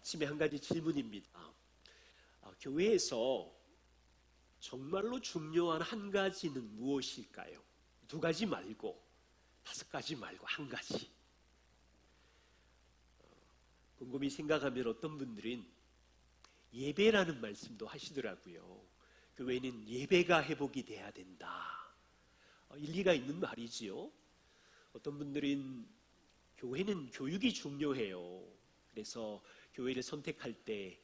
아침에 한 가지 질문입니다. 교회에서 정말로 중요한 한 가지는 무엇일까요? 두 가지 말고, 다섯 가지 말고 한 가지. 곰곰이 생각하면 어떤 분들은 예배라는 말씀도 하시더라고요. 교회는 예배가 회복이 돼야 된다. 일리가 있는 말이지요. 어떤 분들은 교회는 교육이 중요해요. 그래서 교회를 선택할 때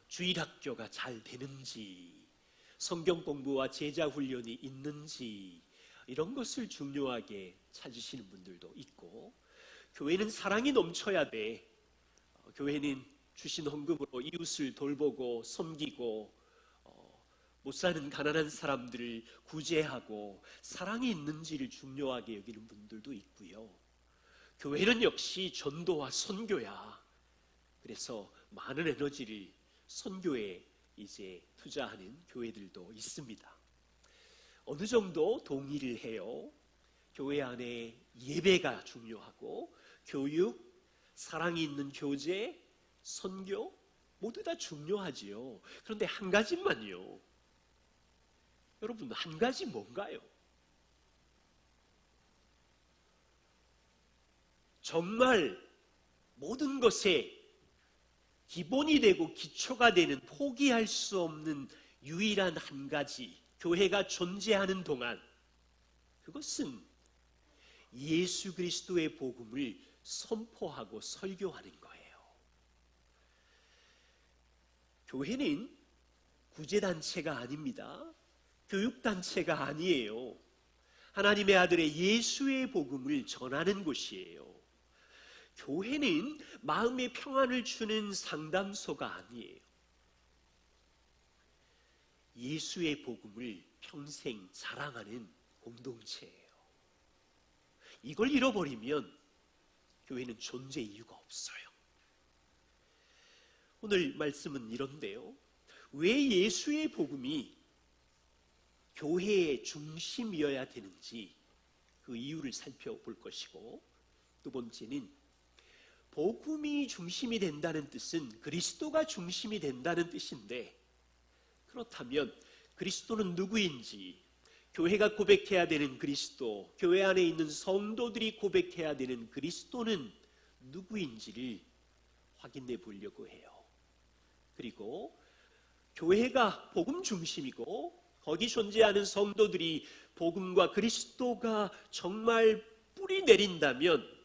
주일학교가 잘 되는지, 성경 공부와 제자 훈련이 있는지, 이런 것을 중요하게 찾으시는 분들도 있고, 교회는 사랑이 넘쳐야 돼. 교회는 주신 헌금으로 이웃을 돌보고 섬기고, 못 사는 가난한 사람들을 구제하고 사랑이 있는지를 중요하게 여기는 분들도 있고요. 교회는 역시 전도와 선교야. 그래서 많은 에너지를 선교에 이제 투자하는 교회들도 있습니다. 어느 정도 동의를 해요. 교회 안에 예배가 중요하고 교육, 사랑이 있는 교제, 선교 모두 다 중요하지요. 그런데 한 가지만요. 여러분, 한 가지 뭔가요? 정말 모든 것에 기본이 되고 기초가 되는 포기할 수 없는 유일한 한 가지, 교회가 존재하는 동안, 그것은 예수 그리스도의 복음을 선포하고 설교하는 거예요. 교회는 구제단체가 아닙니다. 교육단체가 아니에요. 하나님의 아들의 예수의 복음을 전하는 곳이에요. 교회는 마음의 평안을 주는 상담소가 아니에요. 예수의 복음을 평생 자랑하는 공동체예요. 이걸 잃어버리면 교회는 존재 이유가 없어요. 오늘 말씀은 이런데요. 왜 예수의 복음이 교회의 중심이어야 되는지 그 이유를 살펴볼 것이고, 두 번째는 복음이 중심이 된다는 뜻은 그리스도가 중심이 된다는 뜻인데, 그렇다면 그리스도는 누구인지, 교회가 고백해야 되는 그리스도, 교회 안에 있는 성도들이 고백해야 되는 그리스도는 누구인지를 확인해 보려고 해요. 그리고 교회가 복음 중심이고 거기 존재하는 성도들이 복음과 그리스도가 정말 뿌리 내린다면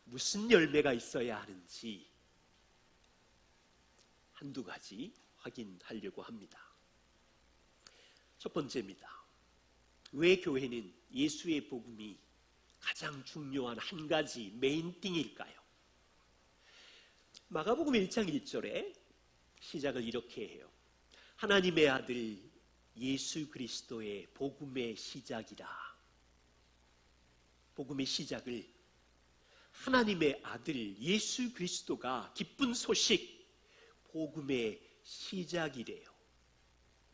무슨 열매가 있어야 하는지 한두 가지 확인하려고 합니다. 첫 번째입니다. 왜 교회는 예수의 복음이 가장 중요한 한 가지 메인띵일까요? 마가복음 1장 1절에 시작을 이렇게 해요. 하나님의 아들 예수 그리스도의 복음의 시작이라. 복음의 시작을 하나님의 아들 예수 그리스도가 기쁜 소식, 복음의 시작이래요.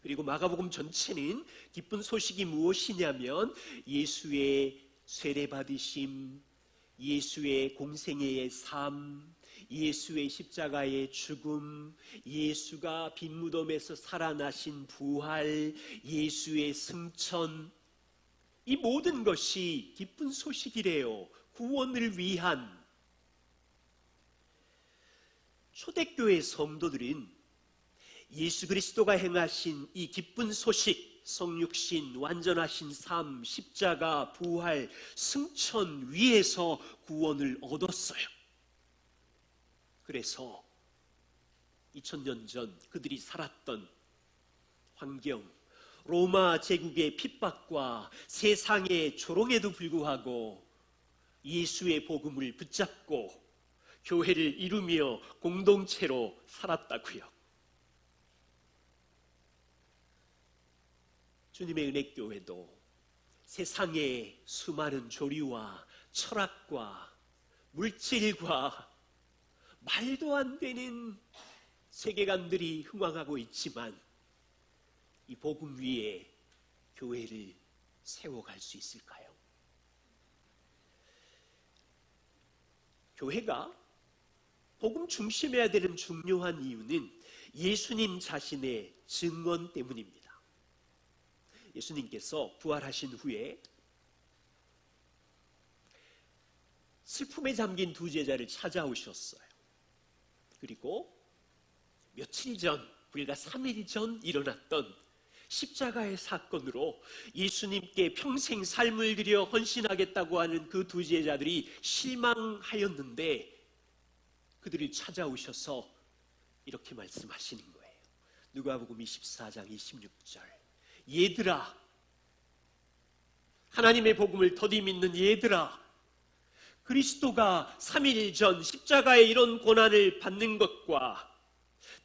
그리고 마가복음 전체는 기쁜 소식이 무엇이냐면 예수의 쇠례받으심, 예수의 공생애의 삶, 예수의 십자가의 죽음, 예수가 빈 무덤에서 살아나신 부활, 예수의 승천, 이 모든 것이 기쁜 소식이래요. 구원을 위한. 초대교회 성도들은 예수 그리스도가 행하신 이 기쁜 소식, 성육신, 완전하신 삶, 십자가, 부활, 승천 위에서 구원을 얻었어요. 그래서 2000년 전 그들이 살았던 환경, 로마 제국의 핍박과 세상의 조롱에도 불구하고 예수의 복음을 붙잡고 교회를 이루며 공동체로 살았다고요. 주님의 은혜교회도 세상의 수많은 조류와 철학과 물질과 말도 안 되는 세계관들이 흥황하고 있지만 이 복음 위에 교회를 세워갈 수 있을까요? 교회가 복음 중심해야 되는 중요한 이유는 예수님 자신의 증언 때문입니다. 예수님께서 부활하신 후에 슬픔에 잠긴 두 제자를 찾아오셨어요. 그리고 며칠 전, 불과 3일 전 일어났던 십자가의 사건으로 예수님께 평생 삶을 들여 헌신하겠다고 하는 그 두 제자들이 실망하였는데 그들이 찾아오셔서 이렇게 말씀하시는 거예요. 누가복음 24장 26절. 얘들아, 하나님의 복음을 더디 믿는 얘들아, 그리스도가 3일 전 십자가의 이런 고난을 받는 것과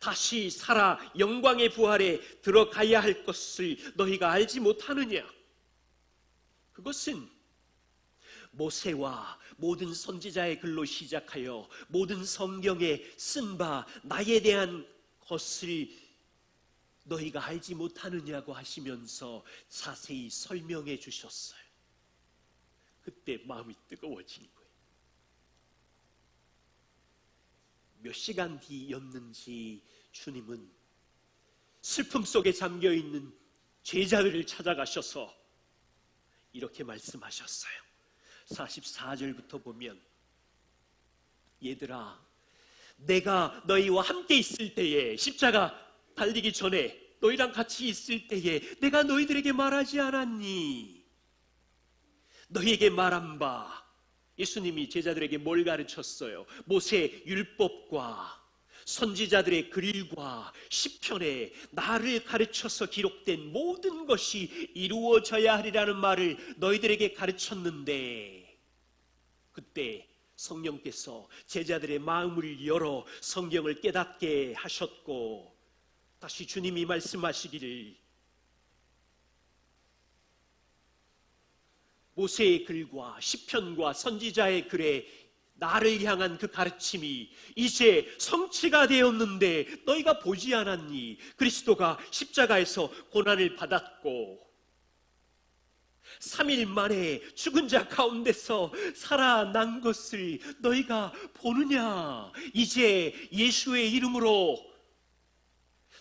다시 살아 영광의 부활에 들어가야 할 것을 너희가 알지 못하느냐? 그것은 모세와 모든 선지자의 글로 시작하여 모든 성경에 쓴 바 나에 대한 것을 너희가 알지 못하느냐고 하시면서 자세히 설명해 주셨어요. 그때 마음이 뜨거워진 거예요. 몇 시간 뒤였는지 주님은 슬픔 속에 잠겨있는 제자들을 찾아가셔서 이렇게 말씀하셨어요. 44절부터 보면 얘들아, 내가 너희와 함께 있을 때에, 십자가 달리기 전에 너희랑 같이 있을 때에 내가 너희들에게 말하지 않았니? 너희에게 말한 바, 예수님이 제자들에게 뭘 가르쳤어요? 모세 율법과 선지자들의 글과 시편에 나를 가르쳐서 기록된 모든 것이 이루어져야 하리라는 말을 너희들에게 가르쳤는데, 그때 성령께서 제자들의 마음을 열어 성경을 깨닫게 하셨고, 다시 주님이 말씀하시기를 모세의 글과 시편과 선지자의 글에 나를 향한 그 가르침이 이제 성취가 되었는데 너희가 보지 않았니? 그리스도가 십자가에서 고난을 받았고 3일 만에 죽은 자 가운데서 살아난 것을 너희가 보느냐? 이제 예수의 이름으로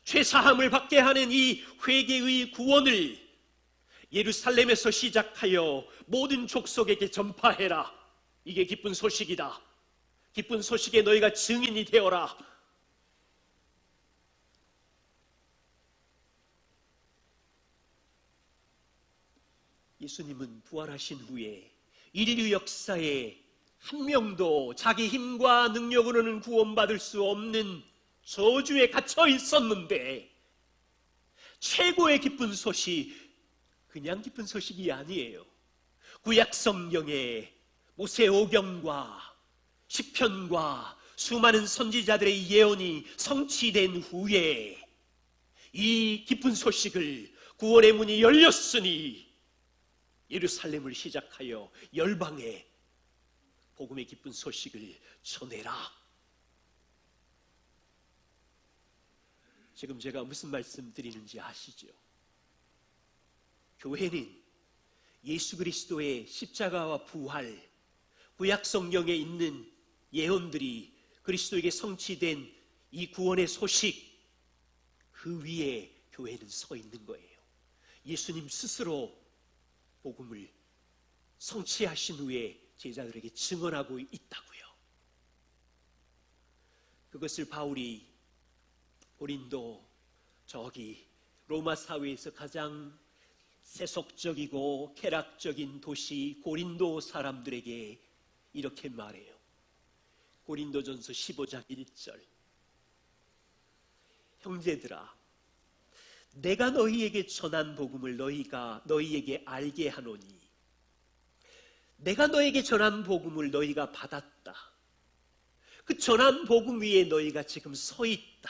죄사함을 받게 하는 이 회개의 구원을 예루살렘에서 시작하여 모든 족속에게 전파해라. 이게 기쁜 소식이다. 기쁜 소식에 너희가 증인이 되어라. 예수님은 부활하신 후에 인류 역사에 한 명도 자기 힘과 능력으로는 구원받을 수 없는 저주에 갇혀 있었는데, 최고의 기쁜 소식, 그냥 기쁜 소식이 아니에요. 구약 성경에 모세오경과 시편과 수많은 선지자들의 예언이 성취된 후에 이 기쁜 소식을, 구원의 문이 열렸으니 예루살렘을 시작하여 열방에 복음의 기쁜 소식을 전해라. 지금 제가 무슨 말씀 드리는지 아시죠? 교회는 예수 그리스도의 십자가와 부활, 구약 성경에 있는 예언들이 그리스도에게 성취된 이 구원의 소식, 그 위에 교회는 서 있는 거예요. 예수님 스스로 복음을 성취하신 후에 제자들에게 증언하고 있다고요. 그것을 바울이 고린도, 저기 로마 사회에서 가장 세속적이고 쾌락적인 도시 고린도 사람들에게 이렇게 말해요. 고린도전서 15장 1절. 형제들아, 내가 너희에게 전한 복음을 너희가 너희에게 알게 하노니, 내가 너에게 전한 복음을 너희가 받았다. 그 전한 복음 위에 너희가 지금 서 있다.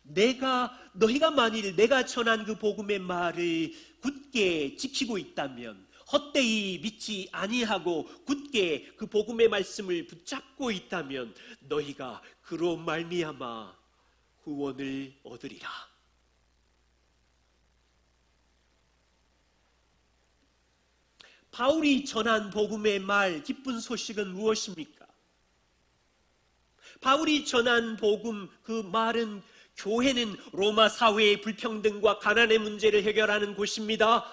너희가 만일 내가 전한 그 복음의 말을 굳게 지키고 있다면, 헛되이 믿지 아니하고 굳게 그 복음의 말씀을 붙잡고 있다면 너희가 그로 말미암아 구원을 얻으리라. 바울이 전한 복음의 말, 기쁜 소식은 무엇입니까? 바울이 전한 복음, 그 말은 교회는 로마 사회의 불평등과 가난의 문제를 해결하는 곳입니다.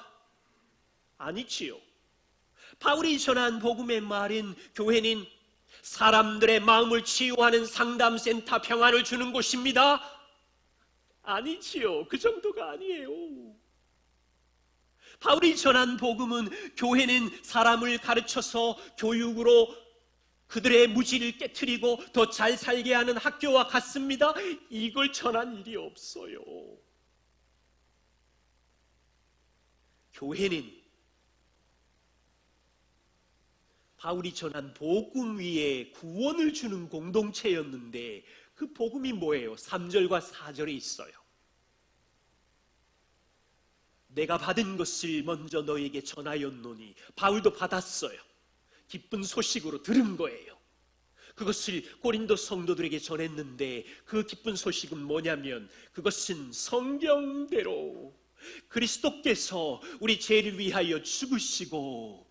아니지요. 바울이 전한 복음의 말은 교회는 사람들의 마음을 치유하는 상담센터, 평안을 주는 곳입니다. 아니지요. 그 정도가 아니에요. 바울이 전한 복음은 교회는 사람을 가르쳐서 교육으로 그들의 무지를 깨트리고 더 잘 살게 하는 학교와 같습니다. 이걸 전한 일이 없어요. 교회는 바울이 전한 복음 위에 구원을 주는 공동체였는데 그 복음이 뭐예요? 3절과 4절에 있어요. 내가 받은 것을 먼저 너에게 전하였노니, 바울도 받았어요. 기쁜 소식으로 들은 거예요. 그것을 고린도 성도들에게 전했는데 그 기쁜 소식은 뭐냐면 그것은 성경대로 그리스도께서 우리 죄를 위하여 죽으시고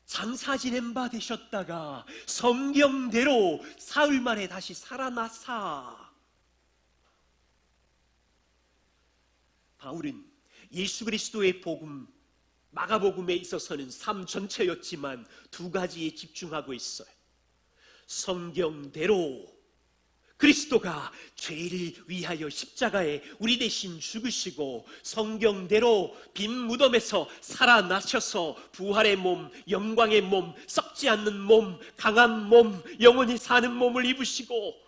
장사 지낸 바 되셨다가 성경대로 사흘 만에 다시 살아나사, 바울은 예수 그리스도의 복음, 마가복음에 있어서는 삶 전체였지만 두 가지에 집중하고 있어요. 성경대로 그리스도가 죄를 위하여 십자가에 우리 대신 죽으시고 성경대로 빈 무덤에서 살아나셔서 부활의 몸, 영광의 몸, 썩지 않는 몸, 강한 몸, 영원히 사는 몸을 입으시고,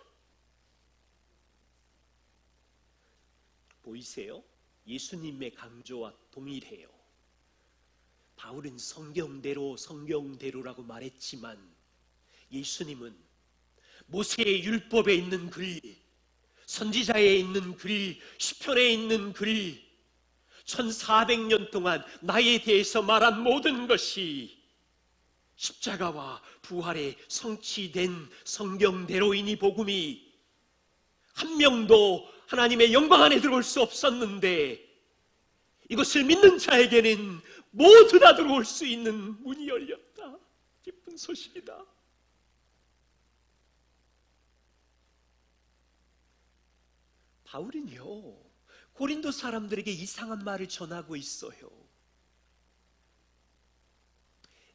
보이세요? 예수님의 강조와 동일해요. 바울은 성경대로라고 말했지만 예수님은 모세의 율법에 있는 글, 선지자에 있는 글, 시편에 있는 글, 1400년 동안 나에 대해서 말한 모든 것이 십자가와 부활에 성취된 성경대로이니 복음이 한 명도 하나님의 영광 안에 들어올 수 없었는데 이것을 믿는 자에게는 모두 다 들어올 수 있는 문이 열렸다. 기쁜 소식이다. 바울은요, 고린도 사람들에게 이상한 말을 전하고 있어요.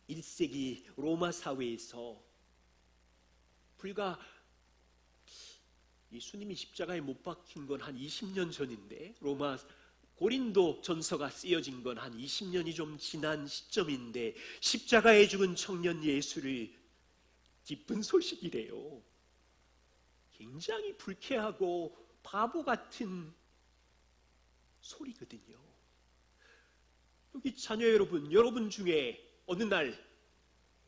1세기 로마 사회에서 불과 예수님이 십자가에 못 박힌 건 한 20년 전인데, 고린도 전서가 쓰여진 건 한 20년이 좀 지난 시점인데 십자가에 죽은 청년 예수를 기쁜 소식이래요. 굉장히 불쾌하고 바보 같은 소리거든요. 여기 자녀 여러분 중에 어느 날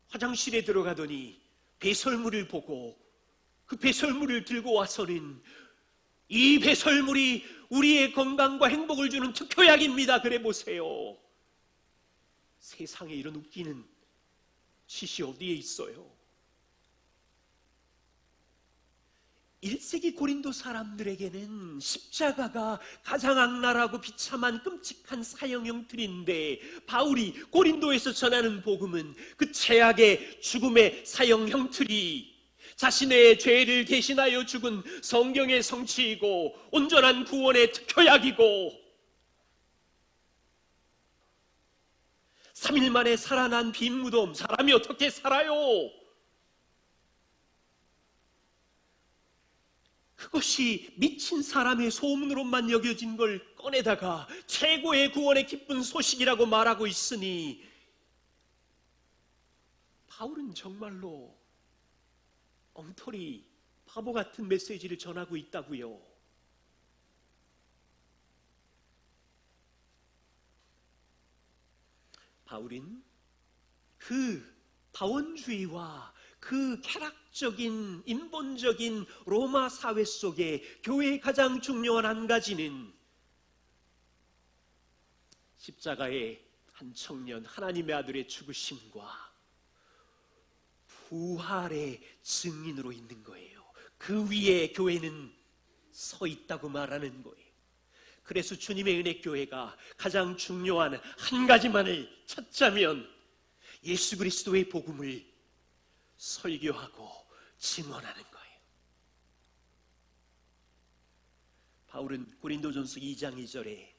화장실에 들어가더니 배설물을 보고 그 배설물을 들고 와서는 이 배설물이 우리의 건강과 행복을 주는 특효약입니다. 그래 보세요. 세상에 이런 웃기는 짓이 어디에 있어요? 1세기 고린도 사람들에게는 십자가가 가장 악랄하고 비참한 끔찍한 사형 형틀인데 바울이 고린도에서 전하는 복음은 그 최악의 죽음의 사형 형틀이 자신의 죄를 대신하여 죽은 성경의 성취이고 온전한 구원의 특효약이고 3일 만에 살아난 빈 무덤, 사람이 어떻게 살아요? 그것이 미친 사람의 소문으로만 여겨진 걸 꺼내다가 최고의 구원의 기쁜 소식이라고 말하고 있으니 바울은 정말로 엉터리 바보 같은 메시지를 전하고 있다고요. 바울은 그 다원주의와 그 쾌락적인 인본적인 로마 사회 속에 교회의 가장 중요한 한 가지는 십자가의 한 청년 하나님의 아들의 죽으심과 부활의 증인으로 있는 거예요. 그 위에 교회는 서 있다고 말하는 거예요. 그래서 주님의 은혜교회가 가장 중요한 한 가지만을 찾자면 예수 그리스도의 복음을 설교하고 증언하는 거예요. 바울은 고린도전서 2장 2절에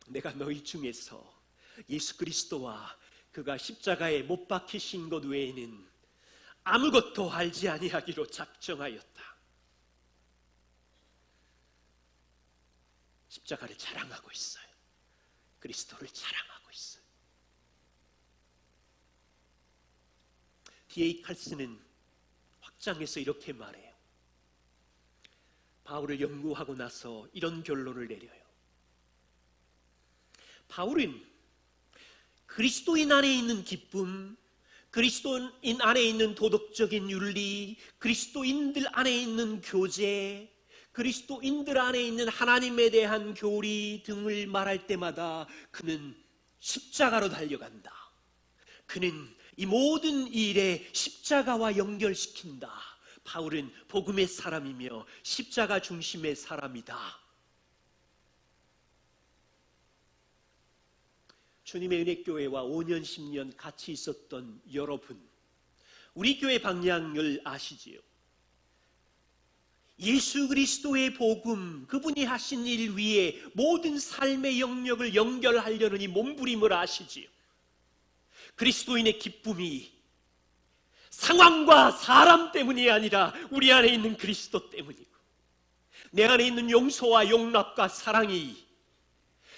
내가 너희 중에서 예수 그리스도와 그가 십자가에 못 박히신 것 외에는 아무것도 알지 아니하기로 작정하였다. 십자가를 자랑하고 있어요. 그리스도를 자랑하고 있어요. D.A. 칼슨은 확장해서 이렇게 말해요. 바울을 연구하고 나서 이런 결론을 내려요. 바울은 그리스도인 안에 있는 기쁨, 그리스도인 안에 있는 도덕적인 윤리, 그리스도인들 안에 있는 교제, 그리스도인들 안에 있는 하나님에 대한 교리 등을 말할 때마다 그는 십자가로 달려간다. 그는 이 모든 일에 십자가와 연결시킨다. 바울은 복음의 사람이며 십자가 중심의 사람이다. 주님의 은혜교회와 5년, 10년 같이 있었던 여러분, 우리 교회 방향을 아시지요? 예수 그리스도의 복음, 그분이 하신 일 위에 모든 삶의 영역을 연결하려는 이 몸부림을 아시지요? 그리스도인의 기쁨이 상황과 사람 때문이 아니라 우리 안에 있는 그리스도 때문이고, 내 안에 있는 용서와 용납과 사랑이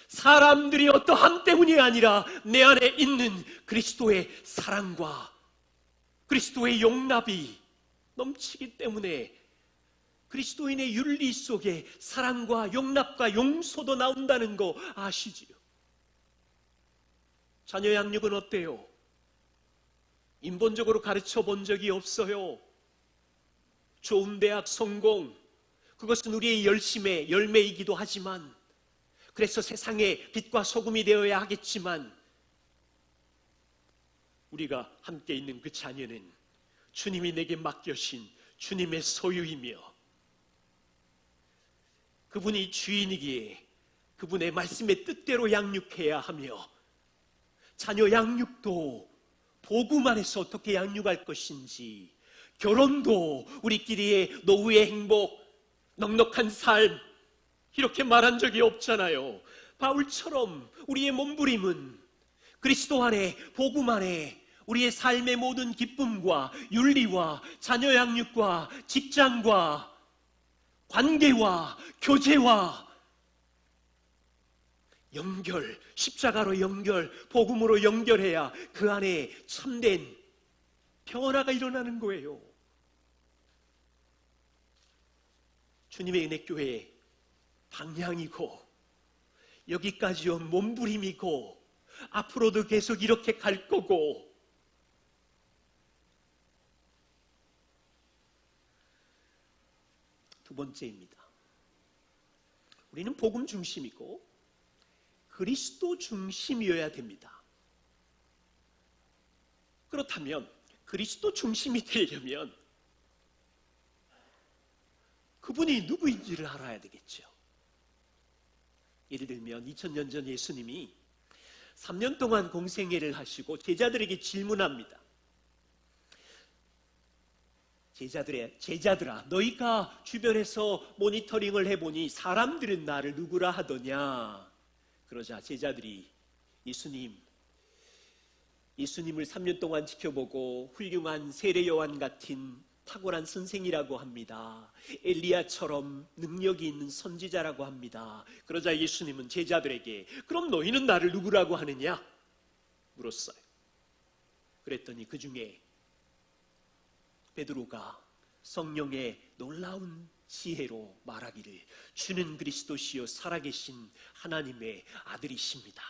사람들이 어떠함 때문이 아니라 내 안에 있는 그리스도의 사랑과 그리스도의 용납이 넘치기 때문에 그리스도인의 윤리 속에 사랑과 용납과 용서도 나온다는 거 아시지요? 자녀 양육은 어때요? 인본적으로 가르쳐 본 적이 없어요. 좋은 대학 성공, 그것은 우리의 열심의 열매이기도 하지만, 그래서 세상의 빛과 소금이 되어야 하겠지만, 우리가 함께 있는 그 자녀는 주님이 내게 맡겨신 주님의 소유이며 그분이 주인이기에 그분의 말씀의 뜻대로 양육해야 하며, 자녀 양육도 복음 안에서 어떻게 양육할 것인지, 결혼도 우리끼리의 노후의 행복, 넉넉한 삶 이렇게 말한 적이 없잖아요. 바울처럼 우리의 몸부림은 그리스도 안에, 복음 안에 우리의 삶의 모든 기쁨과 윤리와 자녀 양육과 직장과 관계와 교제와 연결, 십자가로 연결, 복음으로 연결해야 그 안에 참된 변화가 일어나는 거예요. 주님의 은혜교회의 방향이고 여기까지 온 몸부림이고 앞으로도 계속 이렇게 갈 거고, 두 번째입니다. 우리는 복음 중심이고 그리스도 중심이어야 됩니다. 그렇다면 그리스도 중심이 되려면 그분이 누구인지를 알아야 되겠죠. 예를 들면 2000년 전 예수님이 3년 동안 공생애를 하시고 제자들에게 질문합니다. 제자들아, 너희가 주변에서 모니터링을 해보니 사람들은 나를 누구라 하더냐? 그러자 제자들이 예수님을 3년 동안 지켜보고 훌륭한 세례 요한 같은 탁월한 선생이라고 합니다. 엘리야처럼 능력이 있는 선지자라고 합니다. 그러자 예수님은 제자들에게 그럼 너희는 나를 누구라고 하느냐? 물었어요. 그랬더니 그 중에 베드로가 성령의 놀라운 지혜로 말하기를 주는 그리스도시요 살아계신 하나님의 아들이십니다.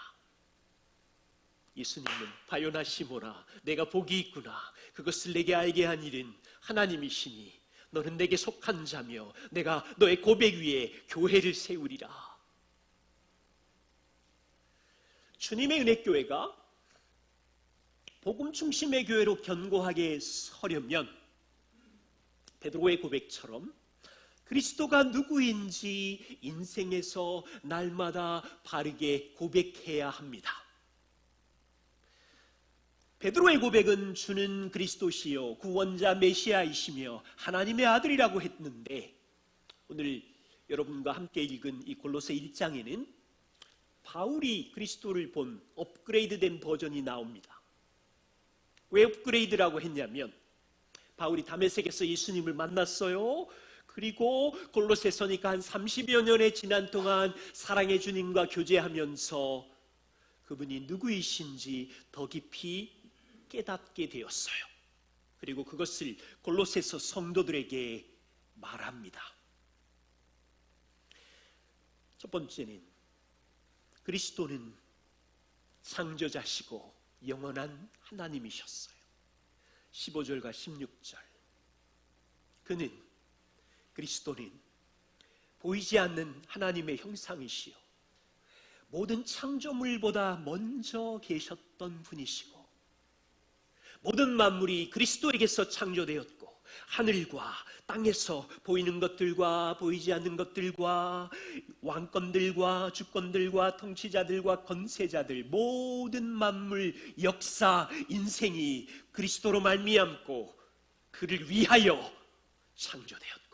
예수님은 바요나 시모나, 내가 복이 있구나. 그것을 내게 알게 한 일은 하나님이시니 너는 내게 속한 자며 내가 너의 고백 위에 교회를 세우리라. 주님의 은혜교회가 복음 중심의 교회로 견고하게 서려면 베드로의 고백처럼 그리스도가 누구인지 인생에서 날마다 바르게 고백해야 합니다. 베드로의 고백은 주는 그리스도시요 구원자 메시아이시며 하나님의 아들이라고 했는데, 오늘 여러분과 함께 읽은 이 골로새 1장에는 바울이 그리스도를 본 업그레이드된 버전이 나옵니다. 왜 업그레이드라고 했냐면, 바울이 다메섹에서 예수님을 만났어요. 그리고 골로새서니까 한 30여 년의 지난 동안 사랑의 주님과 교제하면서 그분이 누구이신지 더 깊이 깨닫게 되었어요. 그리고 그것을 골로새서 성도들에게 말합니다. 첫 번째는 그리스도는 창조자시고 영원한 하나님이셨어요. 15절과 16절. 그리스도는 보이지 않는 하나님의 형상이시요 모든 창조물보다 먼저 계셨던 분이시고, 모든 만물이 그리스도에게서 창조되었고, 하늘과 땅에서 보이는 것들과 보이지 않는 것들과 왕권들과 주권들과 통치자들과 권세자들, 모든 만물 역사 인생이 그리스도로 말미암고 그를 위하여 창조되었고,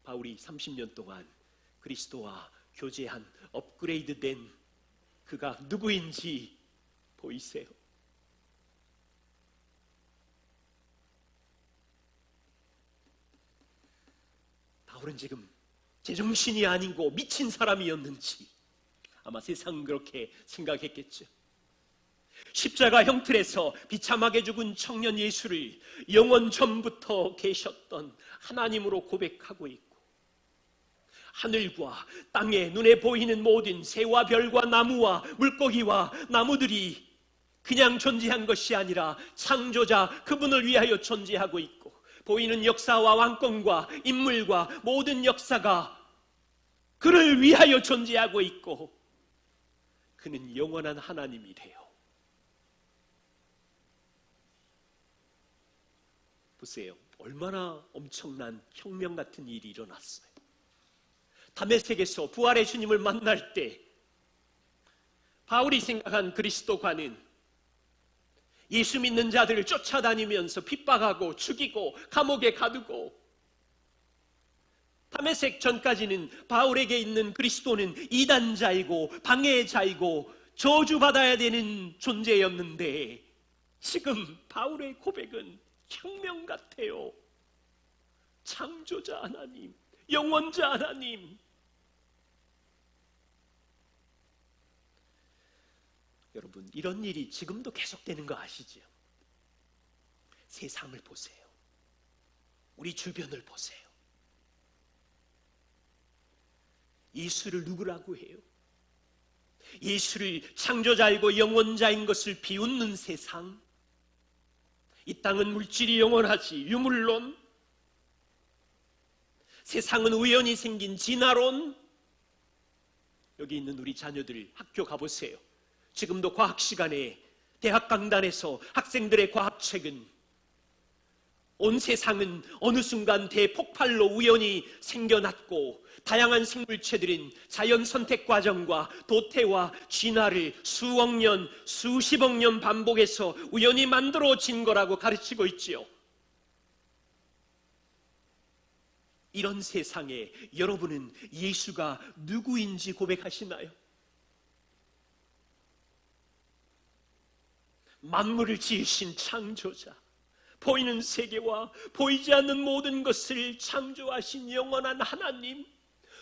바울이 30년 동안 그리스도와 교제한 업그레이드된 그가 누구인지 보이세요? 바울은 지금 제정신이 아니고 미친 사람이었는지 아마 세상은 그렇게 생각했겠죠. 십자가 형틀에서 비참하게 죽은 청년 예수를 영원 전부터 계셨던 하나님으로 고백하고 있고, 하늘과 땅에 눈에 보이는 모든 새와 별과 나무와 물고기와 나무들이 그냥 존재한 것이 아니라 창조자 그분을 위하여 존재하고 있고, 보이는 역사와 왕권과 인물과 모든 역사가 그를 위하여 존재하고 있고, 그는 영원한 하나님이래요. 보세요. 얼마나 엄청난 혁명 같은 일이 일어났어요. 다메섹에서 부활의 주님을 만날 때 바울이 생각한 그리스도관은 예수 믿는 자들을 쫓아다니면서 핍박하고 죽이고 감옥에 가두고, 다메섹 전까지는 바울에게 있는 그리스도는 이단자이고 방해자이고 저주받아야 되는 존재였는데, 지금 바울의 고백은 혁명 같아요. 창조자 하나님, 영원자 하나님. 여러분, 이런 일이 지금도 계속되는 거 아시죠? 세상을 보세요. 우리 주변을 보세요. 예수를 누구라고 해요? 예수를 창조자이고 영원자인 것을 비웃는 세상. 이 땅은 물질이 영원하지, 유물론. 세상은 우연히 생긴 진화론. 여기 있는 우리 자녀들 학교 가보세요. 지금도 과학 시간에 대학 강단에서 학생들의 과학책은 온 세상은 어느 순간 대폭발로 우연히 생겨났고, 다양한 생물체들은 자연 선택 과정과 도태와 진화를 수억 년, 수십억 년 반복해서 우연히 만들어진 거라고 가르치고 있지요. 이런 세상에 여러분은 예수가 누구인지 고백하시나요? 만물을 지으신 창조자, 보이는 세계와 보이지 않는 모든 것을 창조하신 영원한 하나님,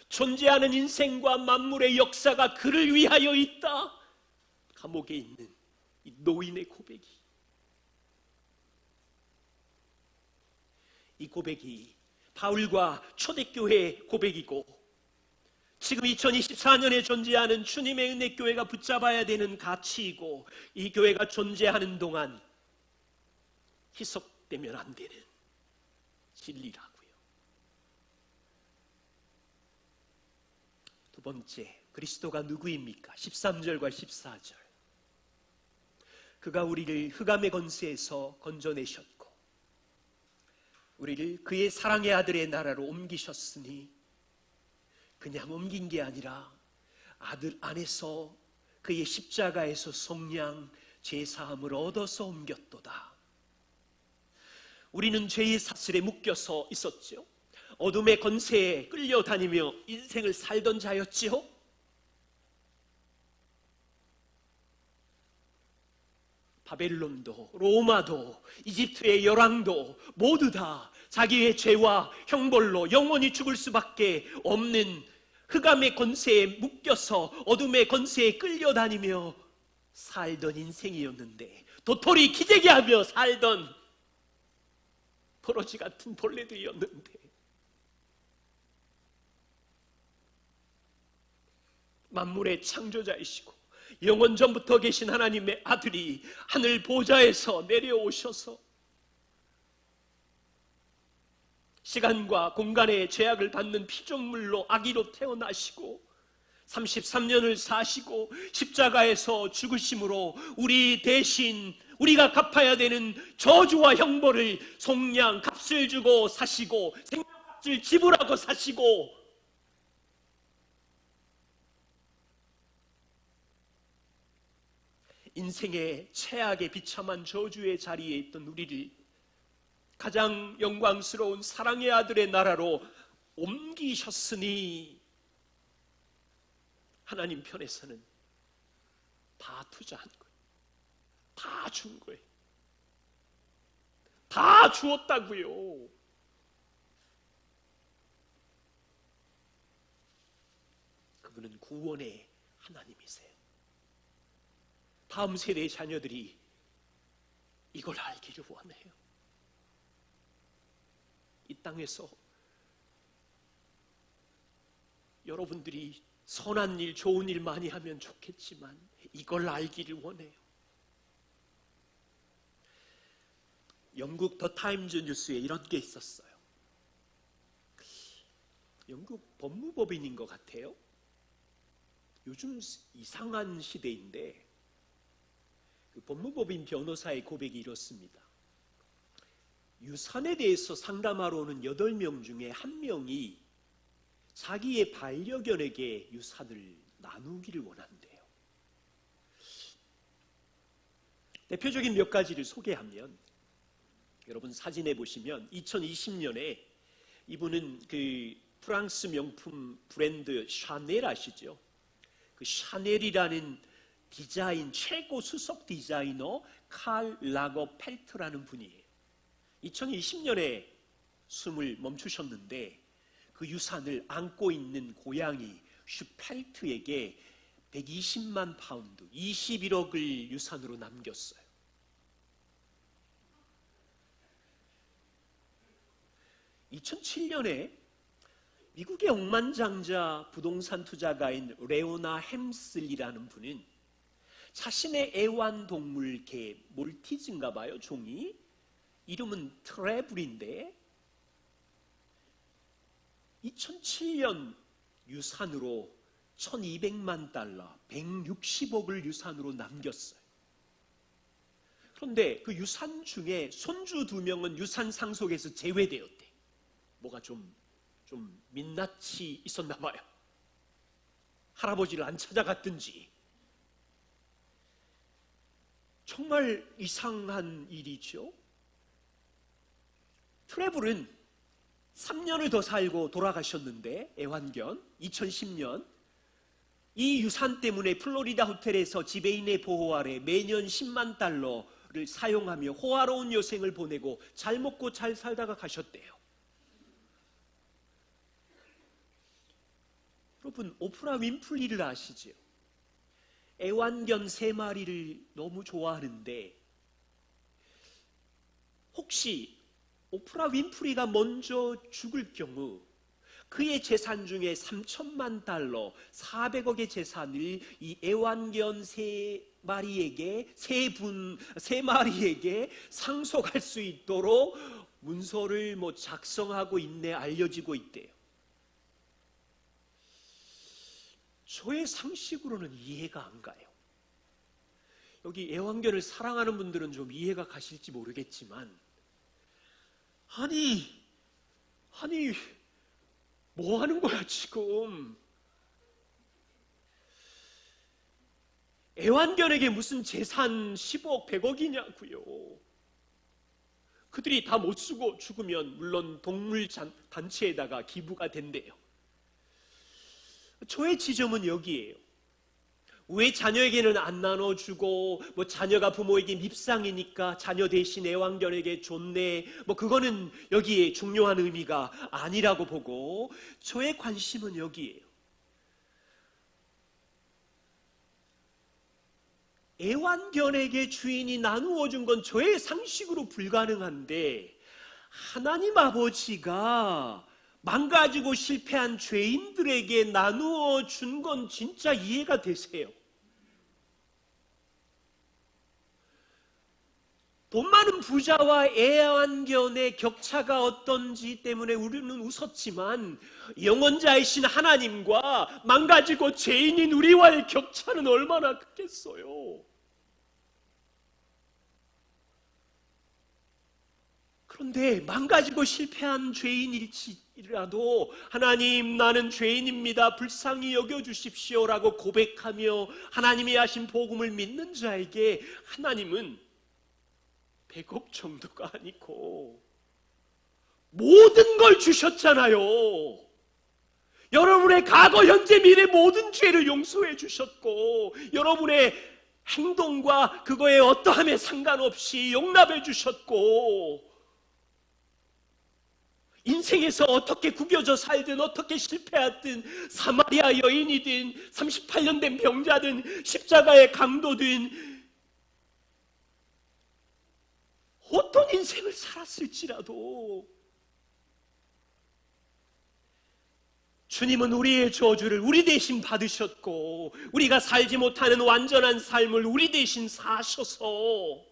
존재하는 인생과 만물의 역사가 그를 위하여 있다. 감옥에 있는 이 노인의 고백이, 이 고백이 바울과 초대교회의 고백이고, 지금 2024년에 존재하는 주님의 은혜교회가 붙잡아야 되는 가치이고, 이 교회가 존재하는 동안 희석되면 안 되는 진리라고요. 두 번째, 그리스도가 누구입니까? 13절과 14절. 그가 우리를 흑암의 권세에서 건져내셨고 우리를 그의 사랑의 아들의 나라로 옮기셨으니, 그냥 옮긴 게 아니라 아들 안에서 그의 십자가에서 속량 제사함을 얻어서 옮겼도다. 우리는 죄의 사슬에 묶여서 있었죠. 어둠의 권세에 끌려다니며 인생을 살던 자였지요. 바벨론도 로마도 이집트의 열왕도 모두 다 자기의 죄와 형벌로 영원히 죽을 수밖에 없는 흑암의 권세에 묶여서 어둠의 권세에 끌려다니며 살던 인생이었는데, 도토리 기재기하며 살던 버러지 같은 벌레들이었는데, 만물의 창조자이시고 영원 전부터 계신 하나님의 아들이 하늘 보좌에서 내려오셔서 시간과 공간의 죄악을 받는 피조물로 아기로 태어나시고 33년을 사시고 십자가에서 죽으심으로 우리 대신 우리가 갚아야 되는 저주와 형벌을 속량 값을 주고 사시고 생명값을 지불하고 사시고, 인생의 최악의 비참한 저주의 자리에 있던 우리를 가장 영광스러운 사랑의 아들의 나라로 옮기셨으니 하나님 편에서는 다 투자한 거예요. 다 준 거예요. 다 주었다고요. 그분은 구원의 하나님이세요. 다음 세대의 자녀들이 이걸 알기를 원해요. 이 땅에서 여러분들이 선한 일, 좋은 일 많이 하면 좋겠지만 이걸 알기를 원해요. 영국 더 타임즈 뉴스에 이런 게 있었어요. 영국 법무법인인 것 같아요. 요즘 이상한 시대인데 그 법무법인 변호사의 고백이 이렇습니다. 유산에 대해서 상담하러 오는 8명 중에 1명이 자기의 반려견에게 유산을 나누기를 원한대요. 대표적인 몇 가지를 소개하면, 여러분 사진에 보시면 2020년에 이분은 그 프랑스 명품 브랜드 샤넬 아시죠? 그 샤넬이라는 디자인 최고 수석 디자이너 칼 라거펠트라는 분이에요. 2020년에 숨을 멈추셨는데 그 유산을 안고 있는 고양이 슈펠트에게 120만 파운드, 21억을 유산으로 남겼어요. (2007년에) 미국의 억만장자 부동산 투자가인 레오나 햄슬이라는 분은 자신의 애완동물 개, 몰티즈인가 봐요, 종이. 이름은 트래블인데 2007년 유산으로 1200만 달러, 160억을 유산으로 남겼어요. 그런데 그 유산 중에 손주 2명은 유산 상속에서 제외되었대. 뭐가 좀 민낯이 있었나 봐요. 할아버지를 안 찾아갔든지. 정말 이상한 일이죠. 트래블은 3년을 더 살고 돌아가셨는데, 애완견 2010년 이 유산 때문에 플로리다 호텔에서 지배인의 보호 아래 매년 10만 달러를 사용하며 호화로운 여생을 보내고 잘 먹고 잘 살다가 가셨대요. 여러분, 오프라 윈프리를 아시죠? 애완견 3마리를 너무 좋아하는데, 혹시 오프라 윈프리가 먼저 죽을 경우 그의 재산 중에 3천만 달러, 400억의 재산을 이 애완견 3마리에게, 3마리에게 상속할 수 있도록 문서를 작성하고 있네, 알려지고 있대요. 저의 상식으로는 이해가 안 가요. 여기 애완견을 사랑하는 분들은 좀 이해가 가실지 모르겠지만, 아니 뭐 하는 거야 지금? 애완견에게 무슨 재산 10억, 100억이냐고요. 그들이 다 못 쓰고 죽으면 물론 동물 단체에다가 기부가 된대요. 저의 지점은 여기에요. 왜 자녀에게는 안 나눠주고, 자녀가 부모에게 밉상이니까 자녀 대신 애완견에게 줬네, 그거는 여기에 중요한 의미가 아니라고 보고, 저의 관심은 여기에요. 애완견에게 주인이 나누어 준 건 저의 상식으로 불가능한데, 하나님 아버지가 망가지고 실패한 죄인들에게 나누어 준 건 진짜 이해가 되세요? 돈 많은 부자와 애완견의 격차가 어떤지 때문에 우리는 웃었지만, 영원자이신 하나님과 망가지고 죄인인 우리와의 격차는 얼마나 크겠어요. 그런데 망가지고 실패한 죄인일지라도 하나님, 나는 죄인입니다, 불쌍히 여겨주십시오라고 고백하며 하나님이 하신 복음을 믿는 자에게 하나님은 100억 정도가 아니고 모든 걸 주셨잖아요. 여러분의 과거, 현재, 미래 모든 죄를 용서해 주셨고, 여러분의 행동과 그거에 어떠함에 상관없이 용납해 주셨고, 인생에서 어떻게 구겨져 살든 어떻게 실패하든, 사마리아 여인이든 38년 된 병자든 십자가의 강도든 어떤 인생을 살았을지라도 주님은 우리의 저주를 우리 대신 받으셨고, 우리가 살지 못하는 완전한 삶을 우리 대신 사셔서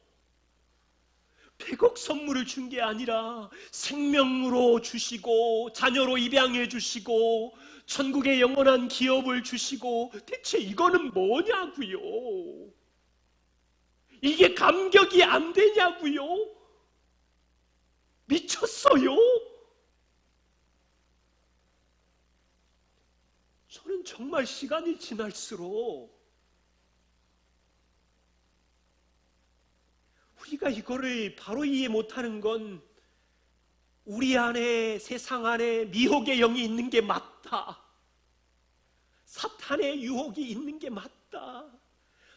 100억 선물을 준 게 아니라 생명으로 주시고, 자녀로 입양해 주시고, 천국의 영원한 기업을 주시고, 대체 이거는 뭐냐고요? 이게 감격이 안 되냐고요? 미쳤어요? 저는 정말 시간이 지날수록 우리가 이거를 바로 이해 못하는 건 우리 안에, 세상 안에 미혹의 영이 있는 게 맞다. 사탄의 유혹이 있는 게 맞다.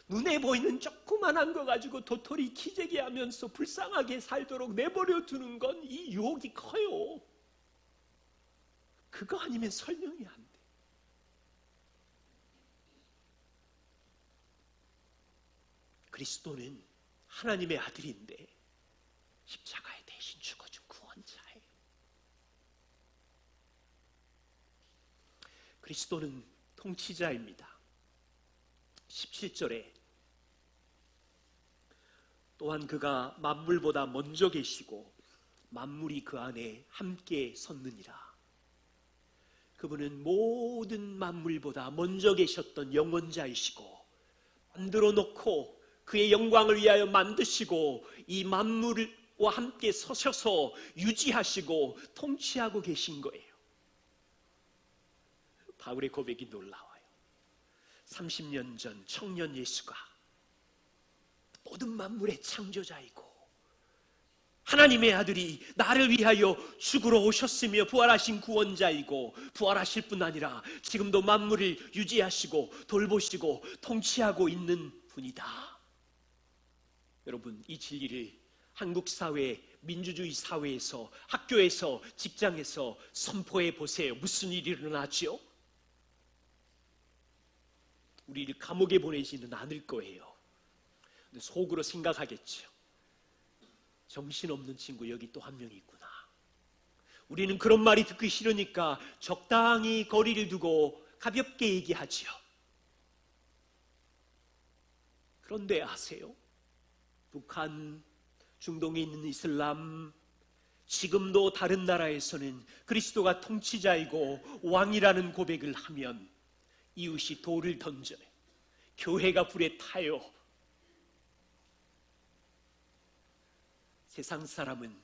눈에 보이는 조그만한 거 가지고 도토리 키재기 하면서 불쌍하게 살도록 내버려 두는 건 이 유혹이 커요. 그거 아니면 설명이 안 돼. 그리스도는 하나님의 아들인데 십자가에 대신 죽어준 구원자예요. 그리스도는 통치자입니다. 17절에 또한 그가 만물보다 먼저 계시고 만물이 그 안에 함께 섰느니라. 그분은 모든 만물보다 먼저 계셨던 영원자이시고, 만들어 놓고 그의 영광을 위하여 만드시고 이 만물과 함께 서셔서 유지하시고 통치하고 계신 거예요. 바울의 고백이 놀라워요. 30년 전 청년 예수가 모든 만물의 창조자이고 하나님의 아들이 나를 위하여 죽으러 오셨으며 부활하신 구원자이고, 부활하실 뿐 아니라 지금도 만물을 유지하시고 돌보시고 통치하고 있는 분이다. 여러분, 이 진리를 한국 사회, 민주주의 사회에서, 학교에서, 직장에서 선포해 보세요. 무슨 일이 일어나죠? 우리를 감옥에 보내지는 않을 거예요. 근데 속으로 생각하겠죠. 정신없는 친구 여기 또 한 명 있구나. 우리는 그런 말이 듣기 싫으니까 적당히 거리를 두고 가볍게 얘기하지요. 그런데 아세요? 북한, 중동에 있는 이슬람, 지금도 다른 나라에서는 그리스도가 통치자이고 왕이라는 고백을 하면 이웃이 돌을 던져요. 교회가 불에 타요. 세상 사람은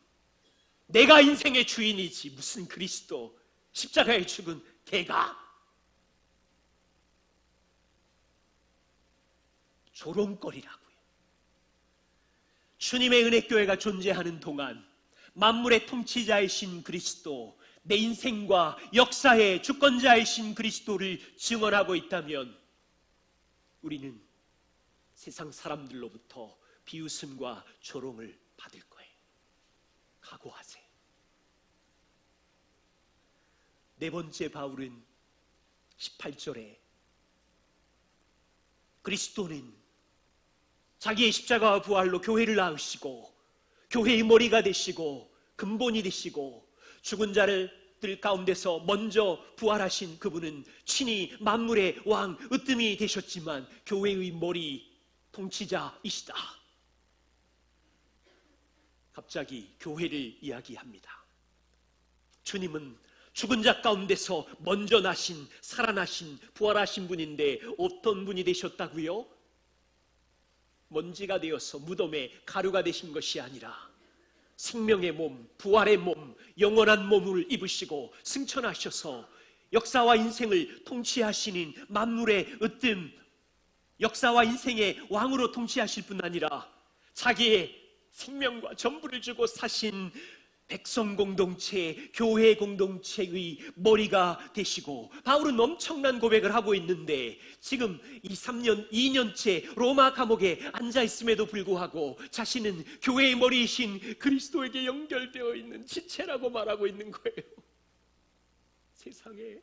내가 인생의 주인이지 무슨 그리스도, 십자가에 죽은 개가. 조롱거리라고요. 주님의 은혜교회가 존재하는 동안 만물의 통치자이신 그리스도, 내 인생과 역사의 주권자이신 그리스도를 증언하고 있다면 우리는 세상 사람들로부터 비웃음과 조롱을 받을 거예요. 각오하세요. 네 번째, 바울은 18절에 그리스도는 자기의 십자가와 부활로 교회를 낳으시고 교회의 머리가 되시고 근본이 되시고 죽은 자들 가운데서 먼저 부활하신 그분은 친히 만물의 왕 으뜸이 되셨지만 교회의 머리 통치자이시다. 갑자기 교회를 이야기합니다. 주님은 죽은 자 가운데서 먼저 나신, 살아나신, 부활하신 분인데 어떤 분이 되셨다고요? 먼지가 되어서 무덤에 가루가 되신 것이 아니라 생명의 몸, 부활의 몸, 영원한 몸을 입으시고 승천하셔서 역사와 인생을 통치하시는 만물의 으뜸, 역사와 인생의 왕으로 통치하실 뿐 아니라 자기의 생명과 전부를 주고 사신 백성 공동체, 교회 공동체의 머리가 되시고, 바울은 엄청난 고백을 하고 있는데 지금 2년째 로마 감옥에 앉아 있음에도 불구하고 자신은 교회의 머리이신 그리스도에게 연결되어 있는 지체라고 말하고 있는 거예요. 세상에,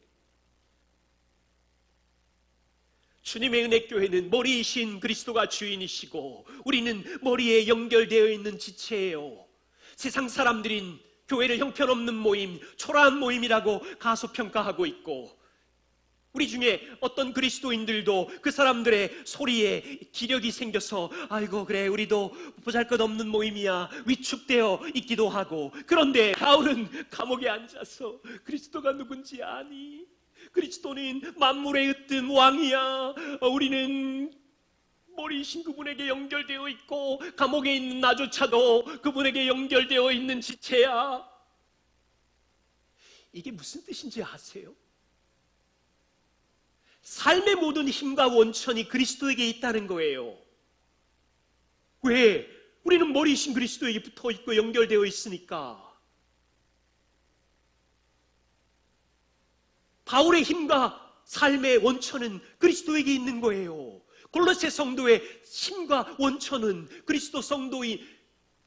주님의 은혜교회는 머리이신 그리스도가 주인이시고 우리는 머리에 연결되어 있는 지체예요. 세상 사람들인 교회를 형편없는 모임, 초라한 모임이라고 가소평가하고 있고, 우리 중에 어떤 그리스도인들도 그 사람들의 소리에 기력이 생겨서 아이고 그래 우리도 보잘것없는 모임이야 위축되어 있기도 하고, 그런데 바울은 감옥에 앉아서 그리스도가 누군지 아니? 그리스도는 만물의 으뜸 왕이야. 우리는 머리이신 그분에게 연결되어 있고 감옥에 있는 나조차도 그분에게 연결되어 있는 지체야. 이게 무슨 뜻인지 아세요? 삶의 모든 힘과 원천이 그리스도에게 있다는 거예요. 왜? 우리는 머리이신 그리스도에게 붙어 있고 연결되어 있으니까. 바울의 힘과 삶의 원천은 그리스도에게 있는 거예요. 골로새 성도의 힘과 원천은 그리스도 성도인,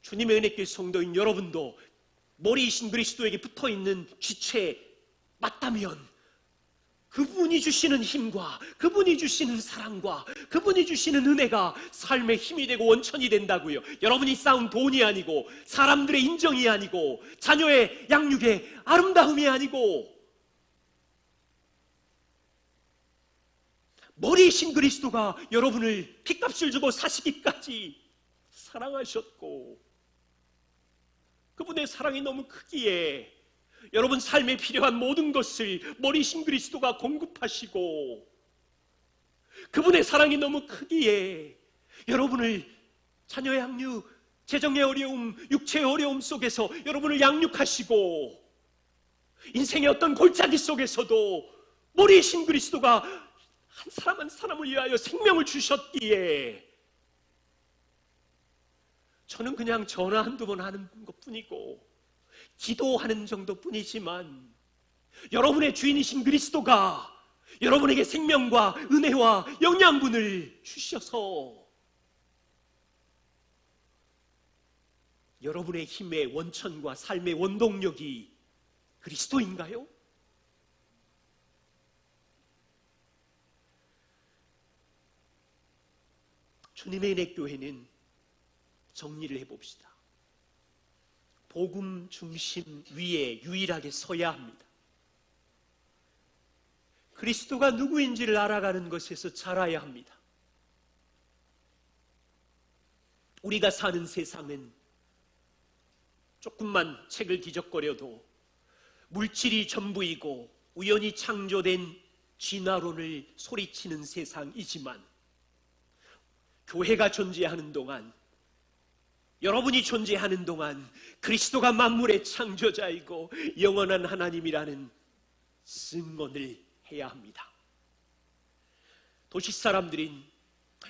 주님의 은혜교회 성도인 여러분도 머리이신 그리스도에게 붙어있는 지체 맞다면 그분이 주시는 힘과 그분이 주시는 사랑과 그분이 주시는 은혜가 삶의 힘이 되고 원천이 된다고요. 여러분이 쌓은 돈이 아니고 사람들의 인정이 아니고 자녀의 양육의 아름다움이 아니고 머리이신 그리스도가 여러분을 핏값을 주고 사시기까지 사랑하셨고, 그분의 사랑이 너무 크기에 여러분 삶에 필요한 모든 것을 머리이신 그리스도가 공급하시고, 그분의 사랑이 너무 크기에 여러분을 자녀의 양육, 재정의 어려움, 육체의 어려움 속에서 여러분을 양육하시고, 인생의 어떤 골짜기 속에서도 머리이신 그리스도가 한 사람 한 사람을 위하여 생명을 주셨기에 저는 그냥 전화 한두 번 하는 것뿐이고 기도하는 정도뿐이지만 여러분의 주인이신 그리스도가 여러분에게 생명과 은혜와 영양분을 주셔서 여러분의 힘의 원천과 삶의 원동력이 그리스도인가요? 주님의 은혜교회는 정리를 해봅시다. 복음 중심 위에 유일하게 서야 합니다. 그리스도가 누구인지를 알아가는 것에서 자라야 합니다. 우리가 사는 세상은 조금만 책을 뒤적거려도 물질이 전부이고 우연히 창조된 진화론을 소리치는 세상이지만 교회가 존재하는 동안, 여러분이 존재하는 동안 그리스도가 만물의 창조자이고 영원한 하나님이라는 증언을 해야 합니다. 도시 사람들인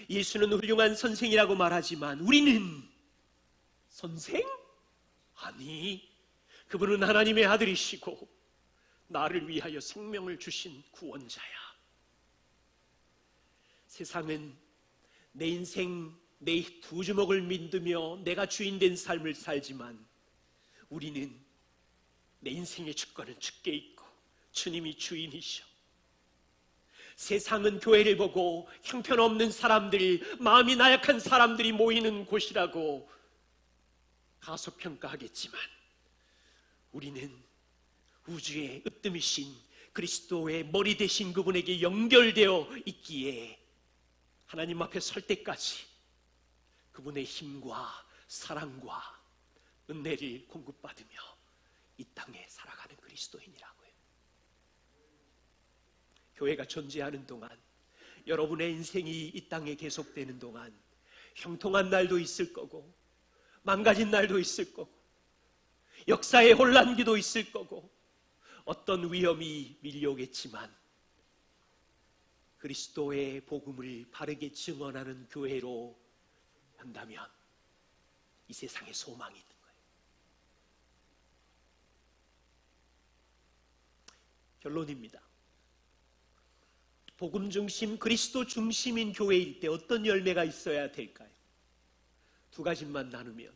예수는 훌륭한 선생이라고 말하지만 우리는 선생? 아니, 그분은 하나님의 아들이시고 나를 위하여 생명을 주신 구원자야. 세상은 내 인생 내 두 주먹을 믿으며 내가 주인 된 삶을 살지만 우리는 내 인생의 주권은 주께 있고 주님이 주인이셔. 세상은 교회를 보고 형편없는 사람들이, 마음이 나약한 사람들이 모이는 곳이라고 가소평가하겠지만 우리는 우주의 으뜸이신 그리스도의 머리 되신 그분에게 연결되어 있기에 하나님 앞에 설 때까지 그분의 힘과 사랑과 은혜를 공급받으며 이 땅에 살아가는 그리스도인이라고요. 교회가 존재하는 동안, 여러분의 인생이 이 땅에 계속되는 동안 형통한 날도 있을 거고 망가진 날도 있을 거고 역사의 혼란기도 있을 거고 어떤 위험이 밀려오겠지만 그리스도의 복음을 바르게 증언하는 교회로 한다면 이 세상에 소망이 있는 거예요. 결론입니다. 복음 중심, 그리스도 중심인 교회일 때 어떤 열매가 있어야 될까요? 두 가지만 나누면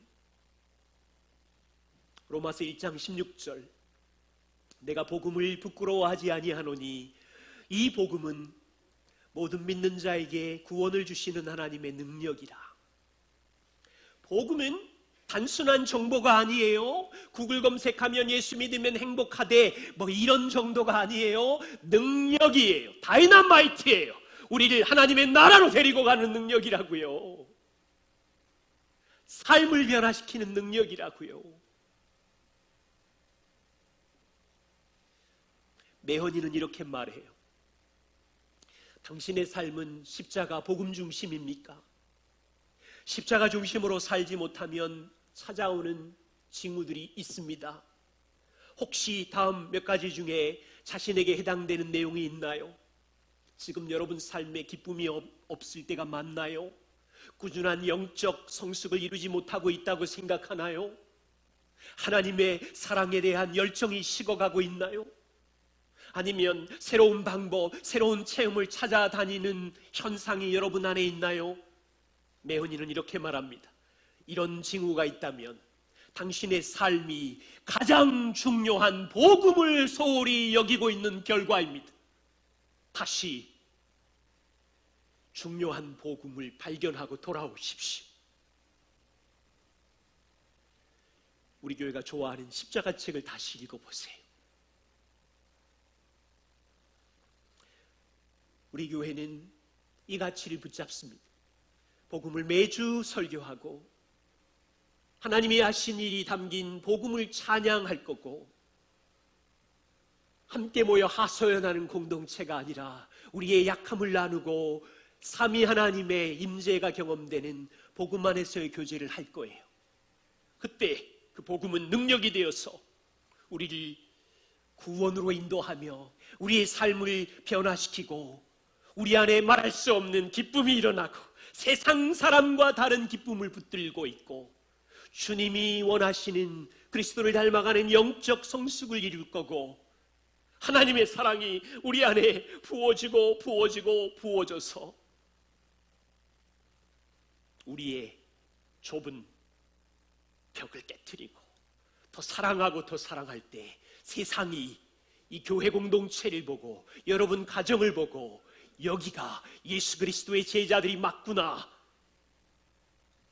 로마서 1장 16절, 내가 복음을 부끄러워하지 아니하노니 이 복음은 모든 믿는 자에게 구원을 주시는 하나님의 능력이라. 복음은 단순한 정보가 아니에요. 구글 검색하면 예수 믿으면 행복하대, 뭐 이런 정도가 아니에요. 능력이에요. 다이너마이트예요. 우리를 하나님의 나라로 데리고 가는 능력이라고요. 삶을 변화시키는 능력이라고요. 매헌이는 이렇게 말해요. 당신의 삶은 십자가 복음 중심입니까? 십자가 중심으로 살지 못하면 찾아오는 징후들이 있습니다. 혹시 다음 몇 가지 중에 자신에게 해당되는 내용이 있나요? 지금 여러분 삶에 기쁨이 없을 때가 많나요? 꾸준한 영적 성숙을 이루지 못하고 있다고 생각하나요? 하나님의 사랑에 대한 열정이 식어가고 있나요? 아니면 새로운 방법, 새로운 체험을 찾아다니는 현상이 여러분 안에 있나요? 매헌이는 이렇게 말합니다. 이런 징후가 있다면 당신의 삶이 가장 중요한 복음을 소홀히 여기고 있는 결과입니다. 다시 중요한 복음을 발견하고 돌아오십시오. 우리 교회가 좋아하는 십자가 책을 다시 읽어보세요. 우리 교회는 이 가치를 붙잡습니다. 복음을 매주 설교하고 하나님이 하신 일이 담긴 복음을 찬양할 거고 함께 모여 하소연하는 공동체가 아니라 우리의 약함을 나누고 삼위 하나님의 임재가 경험되는 복음 안에서의 교제를 할 거예요. 그때 그 복음은 능력이 되어서 우리를 구원으로 인도하며 우리의 삶을 변화시키고 우리 안에 말할 수 없는 기쁨이 일어나고 세상 사람과 다른 기쁨을 붙들고 있고 주님이 원하시는 그리스도를 닮아가는 영적 성숙을 이룰 거고 하나님의 사랑이 우리 안에 부어지고 부어져서 우리의 좁은 벽을 깨트리고 더 사랑하고 더 사랑할 때 세상이 이 교회 공동체를 보고 여러분 가정을 보고 여기가 예수 그리스도의 제자들이 맞구나,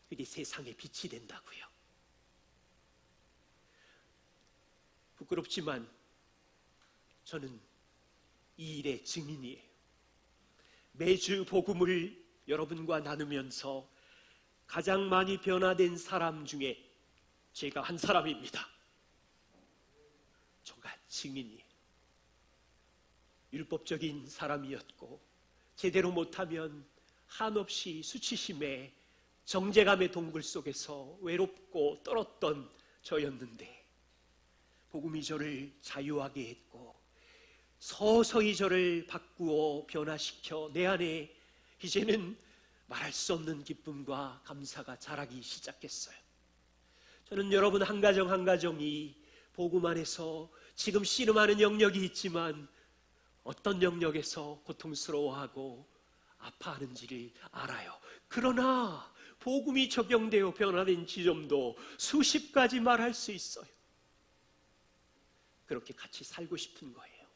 그게 세상의 빛이 된다고요. 부끄럽지만 저는 이 일의 증인이에요. 매주 복음을 여러분과 나누면서 가장 많이 변화된 사람 중에 제가 한 사람입니다. 저가 증인이에요. 율법적인 사람이었고 제대로 못하면 한없이 수치심에 정죄감의 동굴 속에서 외롭고 떨었던 저였는데 복음이 저를 자유하게 했고 서서히 저를 바꾸어 변화시켜 내 안에 이제는 말할 수 없는 기쁨과 감사가 자라기 시작했어요. 저는 여러분 한 가정 한 가정이 복음 안에서 지금 씨름하는 영역이 있지만 어떤 영역에서 고통스러워하고 아파하는지를 알아요. 그러나 복음이 적용되어 변화된 지점도 수십 가지 말할 수 있어요. 그렇게 같이 살고 싶은 거예요.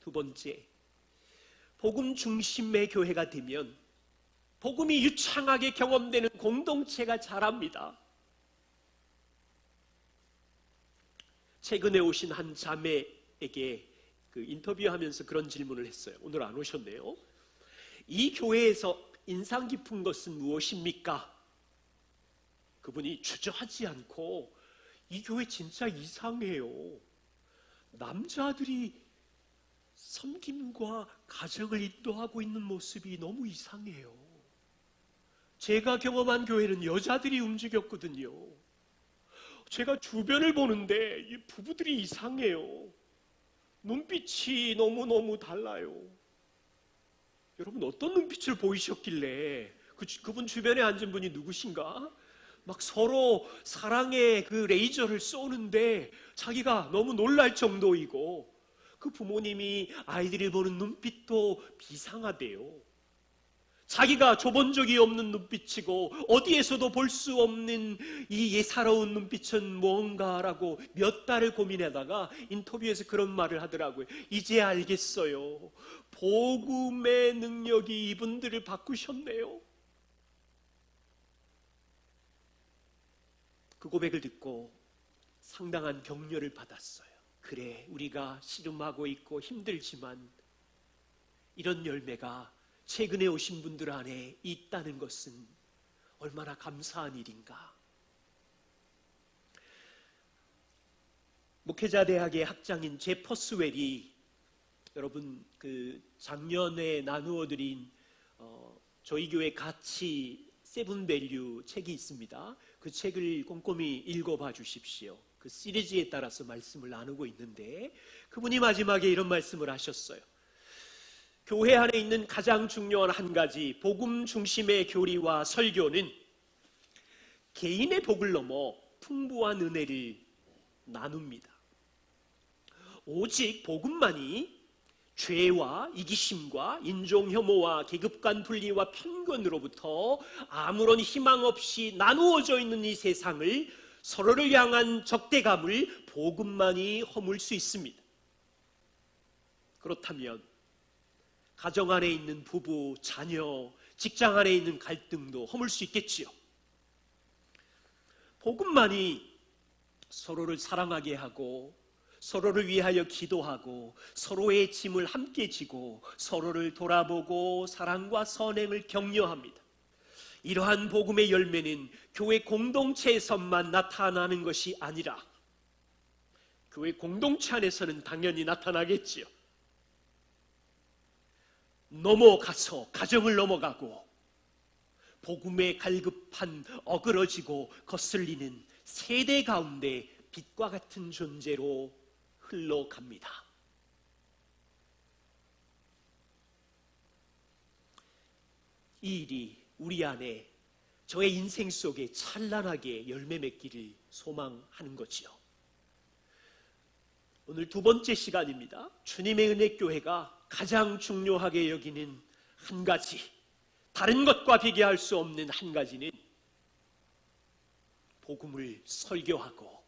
두 번째, 복음 중심의 교회가 되면 복음이 유창하게 경험되는 공동체가 자랍니다. 최근에 오신 한 자매에게 인터뷰하면서 그런 질문을 했어요. 오늘 안 오셨네요. 이 교회에서 인상 깊은 것은 무엇입니까? 그분이 주저하지 않고 이 교회 진짜 이상해요. 남자들이 섬김과 가정을 인도하고 있는 모습이 너무 이상해요. 제가 경험한 교회는 여자들이 움직였거든요. 제가 주변을 보는데 이 부부들이 이상해요. 눈빛이 너무너무 달라요. 여러분 어떤 눈빛을 보이셨길래 그분 주변에 앉은 분이 누구신가? 막 서로 사랑의 그 레이저를 쏘는데 자기가 너무 놀랄 정도이고 그 부모님이 아이들이 보는 눈빛도 비상하대요. 자기가 줘본 적이 없는 눈빛이고 어디에서도 볼 수 없는 이 예사로운 눈빛은 뭔가라고 몇 달을 고민하다가 인터뷰에서 그런 말을 하더라고요. 이제 알겠어요. 복음의 능력이 이분들을 바꾸셨네요. 그 고백을 듣고 상당한 격려를 받았어요. 그래, 우리가 씨름하고 있고 힘들지만 이런 열매가 최근에 오신 분들 안에 있다는 것은 얼마나 감사한 일인가. 목회자대학의 학장인 제 퍼스웰이 여러분 작년에 나누어드린 저희 교회 가치 세븐밸류 책이 있습니다. 그 책을 꼼꼼히 읽어봐 주십시오. 그 시리즈에 따라서 말씀을 나누고 있는데 그분이 마지막에 이런 말씀을 하셨어요. 교회 안에 있는 가장 중요한 한 가지 복음 중심의 교리와 설교는 개인의 복을 넘어 풍부한 은혜를 나눕니다. 오직 복음만이 죄와 이기심과 인종혐오와 계급간 분리와 편견으로부터 아무런 희망 없이 나누어져 있는 이 세상을 서로를 향한 적대감을 복음만이 허물 수 있습니다. 그렇다면 가정 안에 있는 부부, 자녀, 직장 안에 있는 갈등도 허물 수 있겠지요. 복음만이 서로를 사랑하게 하고 서로를 위하여 기도하고 서로의 짐을 함께 지고 서로를 돌아보고 사랑과 선행을 격려합니다. 이러한 복음의 열매는 교회 공동체에서만 나타나는 것이 아니라 교회 공동체 안에서는 당연히 나타나겠지요. 넘어가서 가정을 넘어가고 복음의 갈급한 어그러지고 거슬리는 세대 가운데 빛과 같은 존재로 흘러갑니다. 이 일이 우리 안에 저의 인생 속에 찬란하게 열매 맺기를 소망하는 거지요. 오늘 두 번째 시간입니다. 주님의 은혜교회가 가장 중요하게 여기는 한 가지, 다른 것과 비교할 수 없는 한 가지는 복음을 설교하고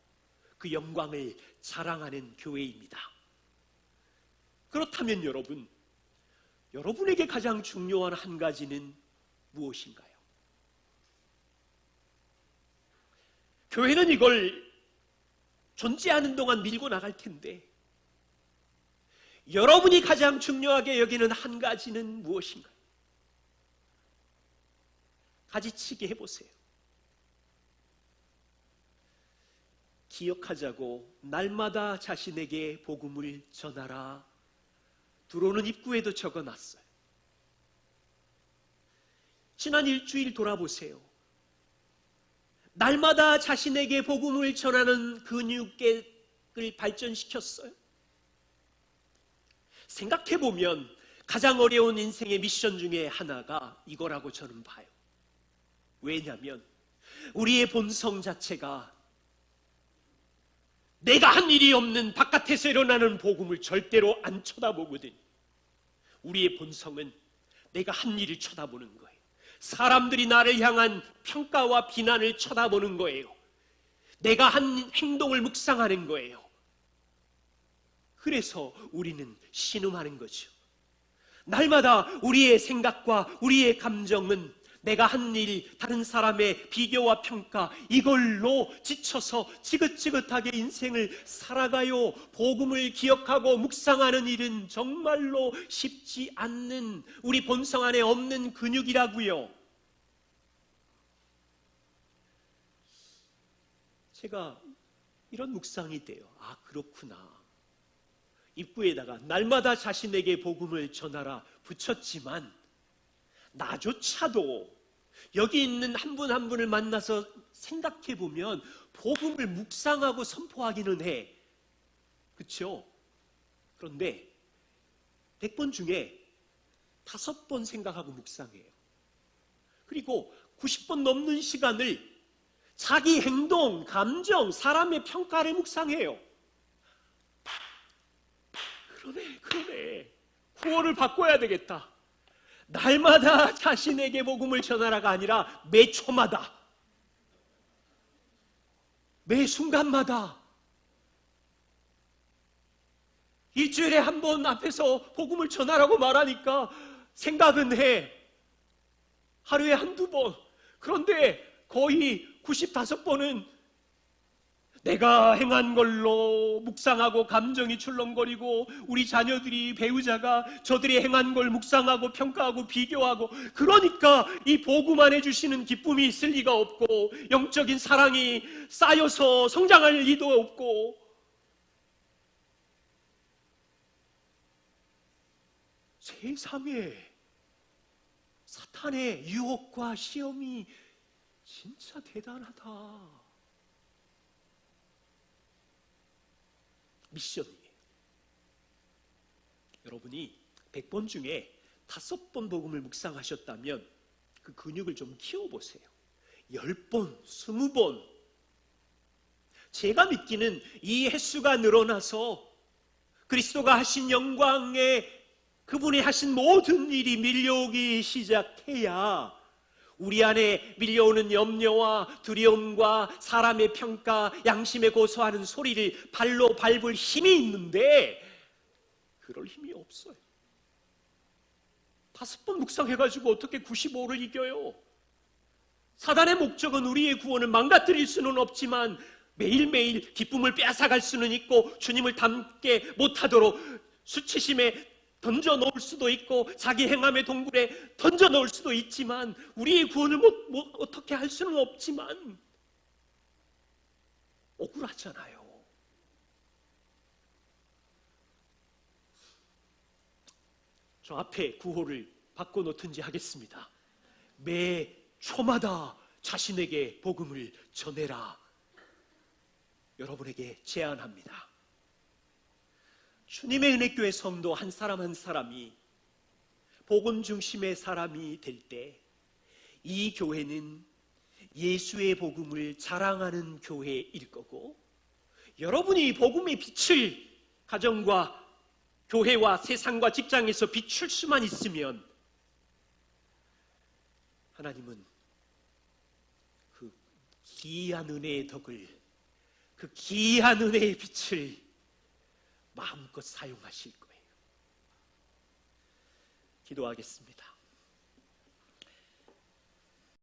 그 영광을 자랑하는 교회입니다. 그렇다면 여러분에게 가장 중요한 한 가지는 무엇인가요? 교회는 이걸 존재하는 동안 밀고 나갈 텐데 여러분이 가장 중요하게 여기는 한 가지는 무엇인가요? 가지치기 해보세요. 기억하자고 날마다 자신에게 복음을 전하라. 들어오는 입구에도 적어놨어요. 지난 일주일 돌아보세요. 날마다 자신에게 복음을 전하는 근육을 발전시켰어요. 생각해보면 가장 어려운 인생의 미션 중에 하나가 이거라고 저는 봐요. 왜냐하면 우리의 본성 자체가 내가 한 일이 없는 바깥에서 일어나는 복음을 절대로 안 쳐다보거든. 우리의 본성은 내가 한 일을 쳐다보는 거예요. 사람들이 나를 향한 평가와 비난을 쳐다보는 거예요. 내가 한 행동을 묵상하는 거예요. 그래서 우리는 신음하는 거죠. 날마다 우리의 생각과 우리의 감정은 내가 한 일, 다른 사람의 비교와 평가, 이걸로 지쳐서 지긋지긋하게 인생을 살아가요. 복음을 기억하고 묵상하는 일은 정말로 쉽지 않는, 우리 본성 안에 없는 근육이라고요. 제가 이런 묵상이 돼요. 아, 그렇구나. 입구에다가 날마다 자신에게 복음을 전하라 붙였지만 나조차도 여기 있는 한 분 한 분을 만나서 생각해 보면 복음을 묵상하고 선포하기는 해. 그렇죠? 그런데 100번 중에 5번 생각하고 묵상해요. 그리고 90번 넘는 시간을 자기 행동, 감정, 사람의 평가를 묵상해요. 그러네. 구원을 바꿔야 되겠다. 날마다 자신에게 복음을 전하라가 아니라 매 초마다, 매 순간마다, 일주일에 한 번 앞에서 복음을 전하라고 말하니까 생각은 해. 하루에 한두 번. 그런데 거의 95번은 내가 행한 걸로 묵상하고 감정이 출렁거리고, 우리 자녀들이, 배우자가 저들이 행한 걸 묵상하고 평가하고 비교하고, 그러니까 이 복음 안에 주시는 기쁨이 있을 리가 없고 영적인 사랑이 쌓여서 성장할 리도 없고, 세상에 사탄의 유혹과 시험이 진짜 대단하다. 미션이에요. 여러분이 100번 중에 5번 복음을 묵상하셨다면 그 근육을 좀 키워보세요. 10번, 20번. 제가 믿기는 이 횟수가 늘어나서 그리스도가 하신 영광에 그분이 하신 모든 일이 밀려오기 시작해야 우리 안에 밀려오는 염려와 두려움과 사람의 평가, 양심에 고소하는 소리를 발로 밟을 힘이 있는데 그럴 힘이 없어요. 5번 묵상해가지고 어떻게 95를 이겨요? 사단의 목적은 우리의 구원을 망가뜨릴 수는 없지만 매일매일 기쁨을 빼앗아갈 수는 있고, 주님을 닮게 못하도록 수치심에 던져 놓을 수도 있고 자기 행함의 동굴에 던져 놓을 수도 있지만, 우리의 구원을 어떻게 할 수는 없지만 억울하잖아요. 저 앞에 구호를 바꿔놓든지 하겠습니다. 매 초마다 자신에게 복음을 전해라. 여러분에게 제안합니다. 주님의 은혜교회 성도 한 사람 한 사람이 복음 중심의 사람이 될 때 이 교회는 예수의 복음을 자랑하는 교회일 거고, 여러분이 복음의 빛을 가정과 교회와 세상과 직장에서 비출 수만 있으면 하나님은 그 귀한 은혜의 덕을, 그 귀한 은혜의 빛을 마음껏 사용하실 거예요. 기도하겠습니다.